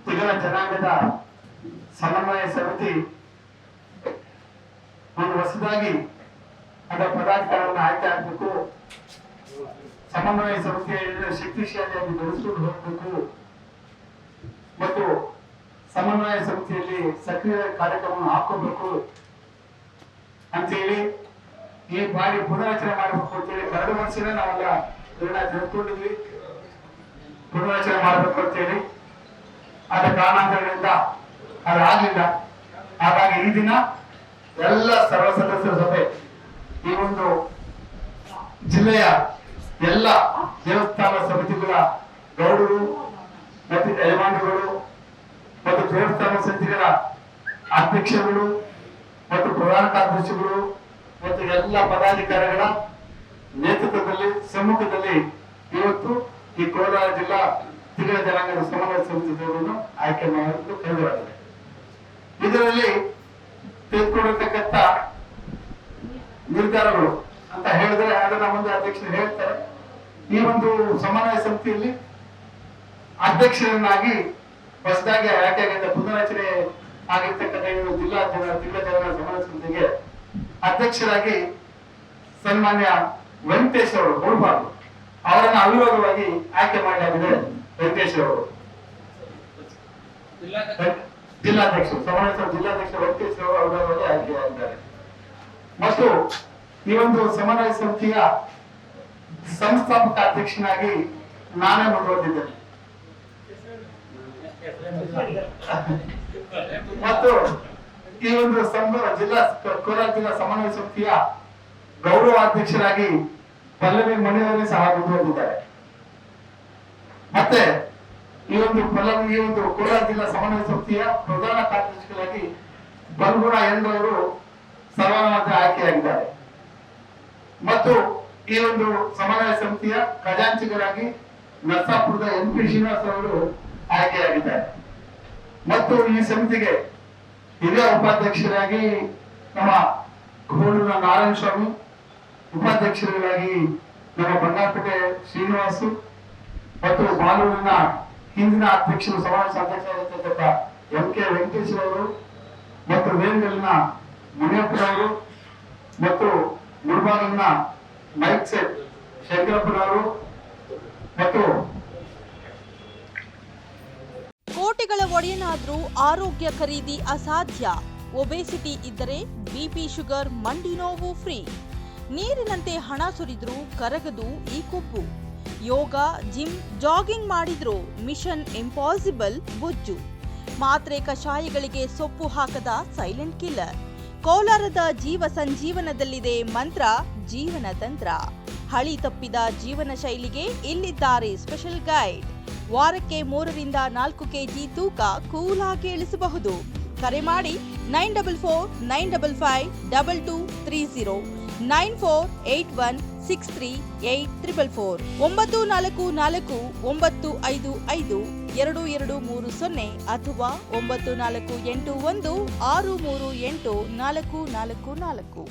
ತಿಗಳ ಜನಾಂಗದ ಸಮನ್ವಯ ಸಮಿತಿ ಒಂದು ಹೊಸದಾಗಿ ಅದರ ಪದಾಧಿಕಾರವನ್ನು ಆಯ್ಕೆ ಆಗಬೇಕು, ಸಮನ್ವಯ ಸಮಿತಿಯನ್ನು ಶಕ್ತಿಶಾಲಿಯಾಗಿ ಬೆಳೆಸಿಕೊಂಡು ಹೋಗಬೇಕು ಮತ್ತು ಸಮನ್ವಯ ಸಮಿತಿಯಲ್ಲಿ ಸಕ್ರಿಯ ಕಾರ್ಯಕ್ರಮವನ್ನು ಹಾಕೋಬೇಕು ಅಂತೇಳಿ ಈ ಬಾರಿ ಪುನರಚನೆ ಮಾಡಬೇಕು ಅಂತೇಳಿ 2 ವರ್ಷದಿಂದ ನಾವೆಲ್ಲ ನಿರ್ಣಯ ತೆಗೆದುಕೊಂಡಿದ್ವಿ. ಪುನರಚನೆ ಮಾಡಬೇಕು ಅಂತೇಳಿ ಆದ ಕಾರಣಾಂತರಗಳಿಂದ ಅದಾಗಲಿಲ್ಲ. ಹಾಗಾಗಿ ಈ ದಿನ ಎಲ್ಲ ಸರ್ವ ಸದಸ್ಯರ ಸಭೆ ಈ ಒಂದು ಜಿಲ್ಲೆಯ ಎಲ್ಲ ದೇವಸ್ಥಾನ ಸಮಿತಿಗಳ ಗೌಡರು ಮತ್ತು ಯಜಮಾನರುಗಳು ಮತ್ತು ದೇವಸ್ಥಾನ ಸಮಿತಿಗಳ ಅಧ್ಯಕ್ಷರುಗಳು ಮತ್ತು ಪ್ರಧಾನ ಕಾರ್ಯದರ್ಶಿಗಳು ಮತ್ತು ಎಲ್ಲ ಪದಾಧಿಕಾರಿಗಳ ನೇತೃತ್ವದಲ್ಲಿ ಸಮ್ಮುಖದಲ್ಲಿ ಇವತ್ತು ಈ ಕೋಲಾರ ಜಿಲ್ಲಾ ತಿಗಳ ಜನಾಂಗದ ಸಮನ್ವಯ ಸಮಿತಿಯವರನ್ನು ಆಯ್ಕೆ ಮಾಡಲು ಕರೆಯಲಾಗಿದೆ. ಇದರಲ್ಲಿ ತೆಗೆದುಕೊಂಡಿರ್ತಕ್ಕಂಥ ನಿರ್ಧಾರಗಳು ಅಂತ ಹೇಳಿದ್ರೆ ಅದನ್ನ ಮುಂದೆ ಅಧ್ಯಕ್ಷರು ಹೇಳ್ತಾರೆ. ಈ ಒಂದು ಸಮನ್ವಯ ಸಮಿತಿಯಲ್ಲಿ ಅಧ್ಯಕ್ಷರನ್ನಾಗಿ ಹೊಸದಾಗಿ ಆಯ್ಕೆಯಾಗಿದ್ದ ಪುನರಚನೆ ಆಗಿರ್ತಕ್ಕಂಥ ತಿಗಳ ಜನಾಂಗ ಸಮನ್ವಯ ಸಮಿತಿಗೆ ಅಧ್ಯಕ್ಷರಾಗಿ ಸನ್ಮಾನ್ಯ ವೆಂಕಟೇಶ್ ಅವರು ಕೊಡಬಾರ್ದು, ಅವರನ್ನು ಅವಿರೋಧವಾಗಿ ಆಯ್ಕೆ ಮಾಡಲಾಗಿದೆ. ವೆಂಕಟೇಶ್ ಅವರು ಜಿಲ್ಲಾಧ್ಯಕ್ಷರು, ಸಮನ್ವಯ ಸಮಿತಿ ಜಿಲ್ಲಾಧ್ಯಕ್ಷರು ವೆಂಕಟೇಶ್ ಅವರು ಅವಿರೋಧವಾಗಿ ಆಯ್ಕೆಯಾಗಿದ್ದಾರೆ. ಮತ್ತು ಈ ಒಂದು ಸಮನ್ವಯ ಸಮಿತಿಯ ಸಂಸ್ಥಾಪಕ ಅಧ್ಯಕ್ಷನಾಗಿ ನಾನೇ ಮುಂದುವರೆದಿದ್ದೇನೆ ಮತ್ತು ಈ ಒಂದು ಕೋಲಾರ ಜಿಲ್ಲಾ ಸಮನ್ವಯ ಸಮಿತಿಯ ಗೌರವ ಅಧ್ಯಕ್ಷರಾಗಿ ಪಲ್ಲವಿ ಮಣಿಯವರೇ ಸಹ ಮುಂದುವರೆದಿದ್ದಾರೆ. ಮತ್ತೆ ಈ ಒಂದು ಕೋಲಾರ ಜಿಲ್ಲಾ ಸಮನ್ವಯ ಸಮಿತಿಯ ಪ್ರಧಾನ ಕಾರ್ಯದರ್ಶಿಗಳಾಗಿ ಬಲ್ಗುಣ ಎಂದವರು ಸರ್ವಾನುಮತ ಆಯ್ಕೆಯಾಗಿದ್ದಾರೆ. ಮತ್ತು ಈ ಒಂದು ಸಮನ್ವಯ ಸಮಿತಿಯ ಖಜಾಂಚಿಗರಾಗಿ ನರಸಾಪುರದ MP ಶ್ರೀನಿವಾಸ್ ಅವರು ಆಯ್ಕೆಯಾಗಿದ್ದಾರೆ. ಮತ್ತು ಈ ಸಮಿತಿಗೆ ಹಿರಿಯ ಉಪಾಧ್ಯಕ್ಷರಾಗಿ ನಮ್ಮ ಕೋಡೂರ ನಾರಾಯಣ ಸ್ವಾಮಿ, ಉಪಾಧ್ಯಕ್ಷರಾಗಿ ನಮ್ಮ ಬಂಗಾರಪೇಟೆ ಶ್ರೀನಿವಾಸು ಮತ್ತು ಬಾಲೂರಿನ ಹಿಂದಿನ ಅಧ್ಯಕ್ಷರು ಸಮಾವೇಶ ಅಧ್ಯಕ್ಷರಾಗಿರ್ತಕ್ಕಂಥ MK ವೆಂಕಟೇಶ್ ಅವರು ಮತ್ತು ವೇಂಗಲ್ನ ಮುನಿಯಪ್ಪನವರು ಮತ್ತು ಮುಳಬಾಗಿಲಿನ ಮೈಕ್ ಸೆಟ್ ಶಂಕರಪ್ಪನವರು ಮತ್ತು ಕೋಟೆಗಳ ಒಡೆಯನಾದ್ರೂ ಆರೋಗ್ಯ ಖರೀದಿ ಅಸಾಧ್ಯ. ಒಬೆಸಿಟಿ ಇದ್ದರೆ ಬಿಪಿ, ಶುಗರ್, ಮಂಡಿ ನೋವು ಫ್ರೀ. ನೀರಿನಂತೆ ಹಣ ಸುರಿದ್ರೂ ಕರಗದು ಈ ಕೊಬ್ಬು. ಯೋಗ, ಜಿಮ್, ಜಾಗಿಂಗ್ ಮಾಡಿದ್ರೂ ಮಿಷನ್ ಇಂಪಾಸಿಬಲ್ ಬೊಜ್ಜು. ಮಾತ್ರೆ ಕಷಾಯಗಳಿಗೆ ಸೊಪ್ಪು ಹಾಕದ ಸೈಲೆಂಟ್ ಕಿಲ್ಲರ್. ಕೋಲಾರದ ಜೀವ ಸಂಜೀವನದಲ್ಲಿದೆ ಮಂತ್ರ, ಜೀವನ ತಂತ್ರ. ಹಳಿ ತಪ್ಪಿದ ಜೀವನ ಶೈಲಿಗೆ ಇಲ್ಲಿದ್ದಾರೆ ಸ್ಪೆಷಲ್ ಗೈಡ್. ವಾರಕ್ಕೆ 3 ರಿಂದ 4 kg ತೂಕ ಕೂಲಾಗಿ ಇಳಿಸಬಹುದು. ಕರೆ ಮಾಡಿ 9485522230 9481638444 9444955223 ಅಥವಾ 9481638444.